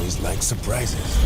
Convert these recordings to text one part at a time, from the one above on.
always like surprises.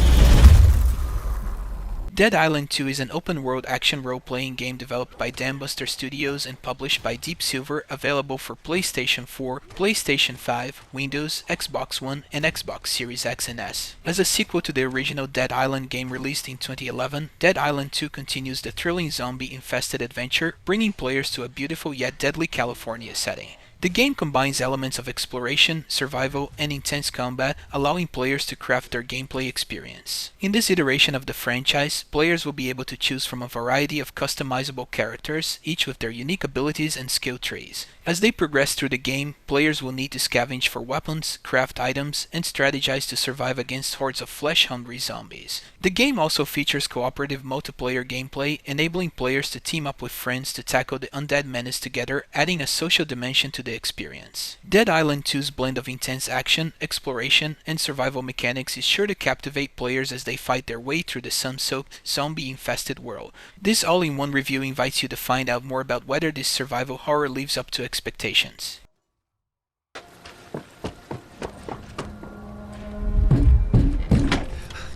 Dead Island 2 is an open-world action role-playing game developed by Dambuster Studios and published by Deep Silver, available for PlayStation 4, PlayStation 5, Windows, Xbox One, and Xbox Series X and S. As a sequel to the original Dead Island game released in 2011, Dead Island 2 continues the thrilling zombie-infested adventure, bringing players to a beautiful yet deadly California setting. The game combines elements of exploration, survival, and intense combat, allowing players to craft their gameplay experience. In this iteration of the franchise, players will be able to choose from a variety of customizable characters, each with their unique abilities and skill trees. As they progress through the game, players will need to scavenge for weapons, craft items, and strategize to survive against hordes of flesh-hungry zombies. The game also features cooperative multiplayer gameplay, enabling players to team up with friends to tackle the undead menace together, adding a social dimension to the experience. Dead Island 2's blend of intense action, exploration, and survival mechanics is sure to captivate players as they fight their way through the sun-soaked, zombie-infested world. This all-in-one review invites you to find out more about whether this survival horror lives up to expectations.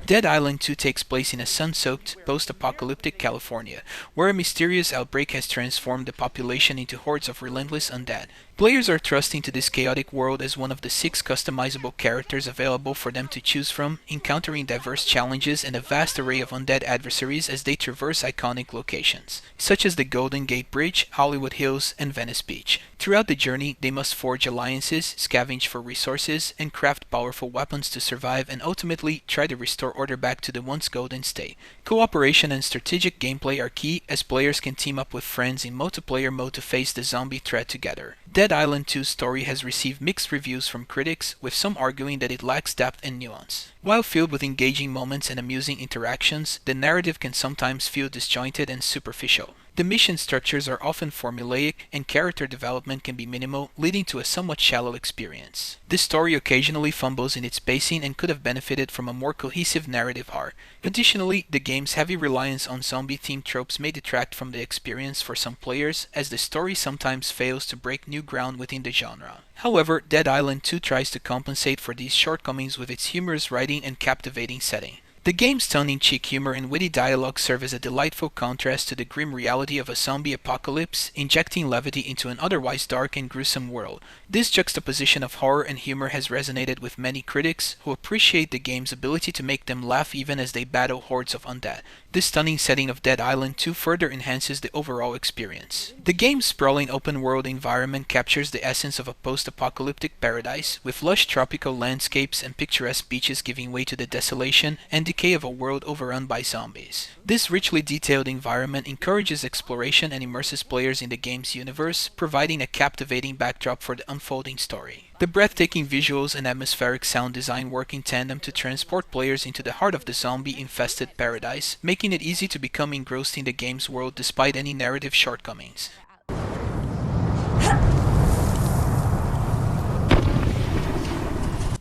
Dead Island 2 takes place in a sun-soaked, post-apocalyptic California, where a mysterious outbreak has transformed the population into hordes of relentless undead. Players are thrust into this chaotic world as one of the 6 customizable characters available for them to choose from, encountering diverse challenges and a vast array of undead adversaries as they traverse iconic locations, such as the Golden Gate Bridge, Hollywood Hills, and Venice Beach. Throughout the journey, they must forge alliances, scavenge for resources, and craft powerful weapons to survive and ultimately try to restore order back to the once golden state. Cooperation and strategic gameplay are key as players can team up with friends in multiplayer mode to face the zombie threat together. Dead Island 2's story has received mixed reviews from critics, with some arguing that it lacks depth and nuance. While filled with engaging moments and amusing interactions, the narrative can sometimes feel disjointed and superficial. The mission structures are often formulaic, and character development can be minimal, leading to a somewhat shallow experience. This story occasionally fumbles in its pacing and could have benefited from a more cohesive narrative arc. Additionally, the game's heavy reliance on zombie-themed tropes may detract from the experience for some players, as the story sometimes fails to break new ground within the genre. However, Dead Island 2 tries to compensate for these shortcomings with its humorous writing and captivating setting. The game's tongue-in-cheek humor and witty dialogue serve as a delightful contrast to the grim reality of a zombie apocalypse, injecting levity into an otherwise dark and gruesome world. This juxtaposition of horror and humor has resonated with many critics, who appreciate the game's ability to make them laugh even as they battle hordes of undead. This stunning setting of Dead Island 2 further enhances the overall experience. The game's sprawling open-world environment captures the essence of a post-apocalyptic paradise, with lush tropical landscapes and picturesque beaches giving way to the desolation and decay of a world overrun by zombies. This richly detailed environment encourages exploration and immerses players in the game's universe, providing a captivating backdrop for the unfolding story. The breathtaking visuals and atmospheric sound design work in tandem to transport players into the heart of the zombie-infested paradise, making it easy to become engrossed in the game's world despite any narrative shortcomings.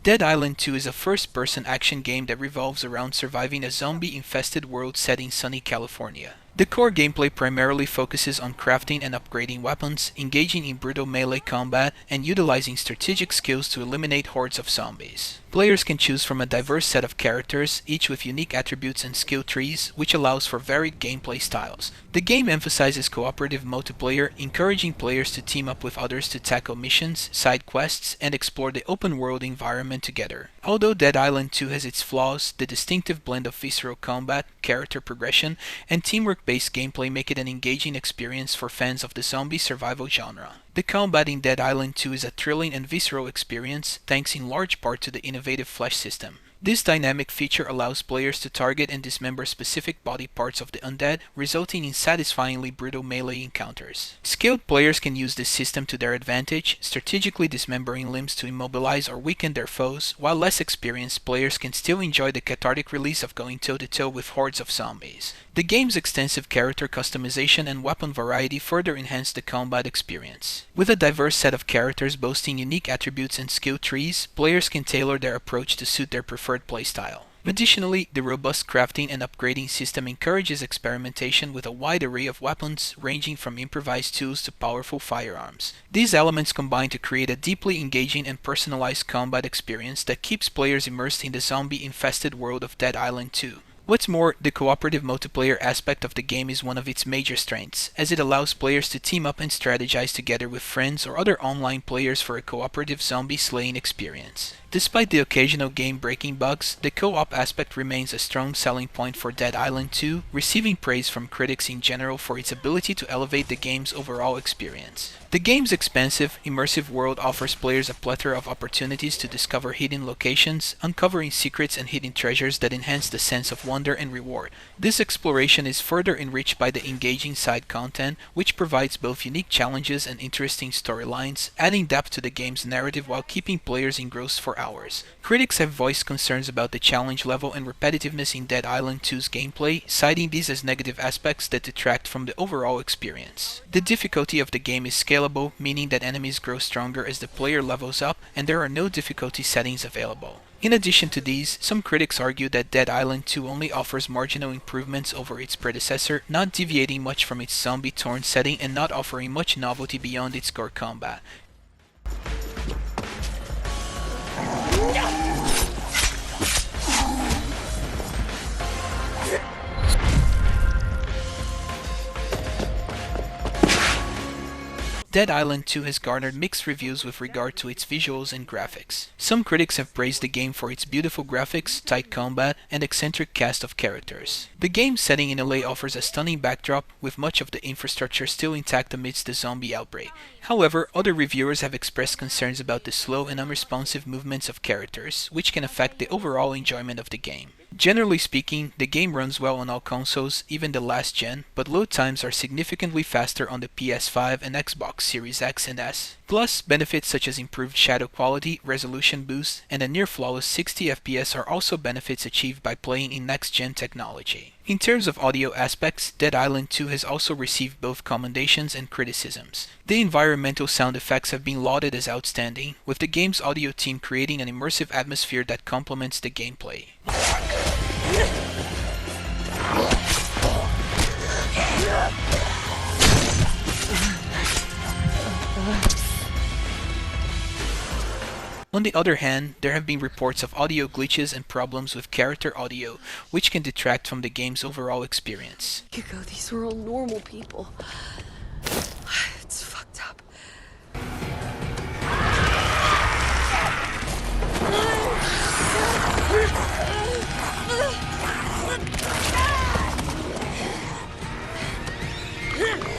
Dead Island 2 is a first-person action game that revolves around surviving a zombie-infested world set in sunny California. The core gameplay primarily focuses on crafting and upgrading weapons, engaging in brutal melee combat, and utilizing strategic skills to eliminate hordes of zombies. Players can choose from a diverse set of characters, each with unique attributes and skill trees, which allows for varied gameplay styles. The game emphasizes cooperative multiplayer, encouraging players to team up with others to tackle missions, side quests, and explore the open-world environment together. Although Dead Island 2 has its flaws, the distinctive blend of visceral combat, character progression, and teamwork-based gameplay make it an engaging experience for fans of the zombie survival genre. The combat in Dead Island 2 is a thrilling and visceral experience, thanks in large part to the innovative flesh system. This dynamic feature allows players to target and dismember specific body parts of the undead, resulting in satisfyingly brutal melee encounters. Skilled players can use this system to their advantage, strategically dismembering limbs to immobilize or weaken their foes, while less experienced players can still enjoy the cathartic release of going toe-to-toe with hordes of zombies. The game's extensive character customization and weapon variety further enhance the combat experience. With a diverse set of characters boasting unique attributes and skill trees, players can tailor their approach to suit their preferred playstyle. Additionally, the robust crafting and upgrading system encourages experimentation with a wide array of weapons ranging from improvised tools to powerful firearms. These elements combine to create a deeply engaging and personalized combat experience that keeps players immersed in the zombie-infested world of Dead Island 2. What's more, the cooperative multiplayer aspect of the game is one of its major strengths, as it allows players to team up and strategize together with friends or other online players for a cooperative zombie slaying experience. Despite the occasional game-breaking bugs, the co-op aspect remains a strong selling point for Dead Island 2, receiving praise from critics in general for its ability to elevate the game's overall experience. The game's expansive, immersive world offers players a plethora of opportunities to discover hidden locations, uncovering secrets and hidden treasures that enhance the sense of wonder and reward. This exploration is further enriched by the engaging side content, which provides both unique challenges and interesting storylines, adding depth to the game's narrative while keeping players engrossed for hours. Critics have voiced concerns about the challenge level and repetitiveness in Dead Island 2's gameplay, citing these as negative aspects that detract from the overall experience. The difficulty of the game is scalable, meaning that enemies grow stronger as the player levels up, and there are no difficulty settings available. In addition to these, some critics argue that Dead Island 2 only offers marginal improvements over its predecessor, not deviating much from its zombie-torn setting and not offering much novelty beyond its gore combat. Dead Island 2 has garnered mixed reviews with regard to its visuals and graphics. Some critics have praised the game for its beautiful graphics, tight combat, and eccentric cast of characters. The game's setting in LA offers a stunning backdrop, with much of the infrastructure still intact amidst the zombie outbreak. However, other reviewers have expressed concerns about the slow and unresponsive movements of characters, which can affect the overall enjoyment of the game. Generally speaking, the game runs well on all consoles, even the last gen, but load times are significantly faster on the PS5 and Xbox Series X and S. Plus, benefits such as improved shadow quality, resolution boost, and a near-flawless 60 FPS are also benefits achieved by playing in next-gen technology. In terms of audio aspects, Dead Island 2 has also received both commendations and criticisms. The environmental sound effects have been lauded as outstanding, with the game's audio team creating an immersive atmosphere that complements the gameplay. On the other hand, there have been reports of audio glitches and problems with character audio, which can detract from the game's overall experience. Ago, these were all normal people. It's fucked up.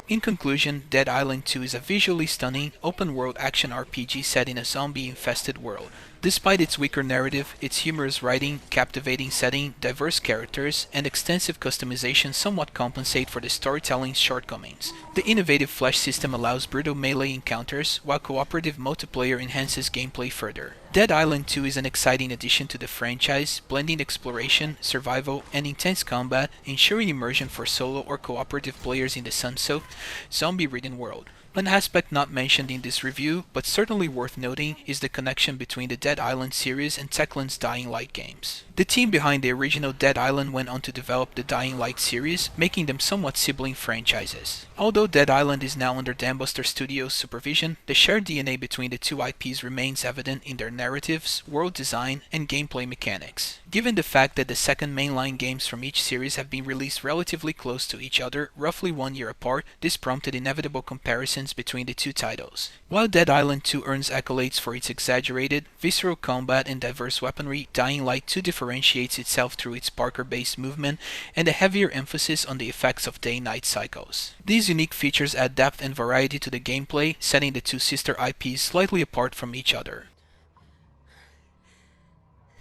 In conclusion, Dead Island 2 is a visually stunning, open-world action RPG set in a zombie-infested world. Despite its weaker narrative, its humorous writing, captivating setting, diverse characters, and extensive customization somewhat compensate for the storytelling's shortcomings. The innovative flesh system allows brutal melee encounters, while cooperative multiplayer enhances gameplay further. Dead Island 2 is an exciting addition to the franchise, blending exploration, survival, and intense combat, ensuring immersion for solo or cooperative players in the sun-soaked, zombie-ridden world. An aspect not mentioned in this review, but certainly worth noting, is the connection between the Dead Island series and Techland's Dying Light games. The team behind the original Dead Island went on to develop the Dying Light series, making them somewhat sibling franchises. Although Dead Island is now under Dambuster Studios' supervision, the shared DNA between the two IPs remains evident in their narratives, world design, and gameplay mechanics. Given the fact that the second mainline games from each series have been released relatively close to each other, roughly 1 year apart, this prompted inevitable comparisons between the two titles. While Dead Island 2 earns accolades for its exaggerated, visceral combat and diverse weaponry, Dying Light 2 differentiates itself through its Parker-based movement and a heavier emphasis on the effects of day-night cycles. These unique features add depth and variety to the gameplay, setting the two sister IPs slightly apart from each other.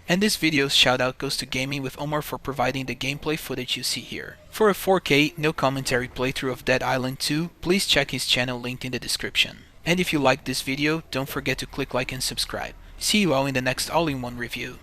And this video's shoutout goes to Gaming with Omar for providing the gameplay footage you see here. For a 4K, no commentary playthrough of Dead Island 2, please check his channel linked in the description. And if you liked this video, don't forget to click like and subscribe. See you all in the next all-in-one review.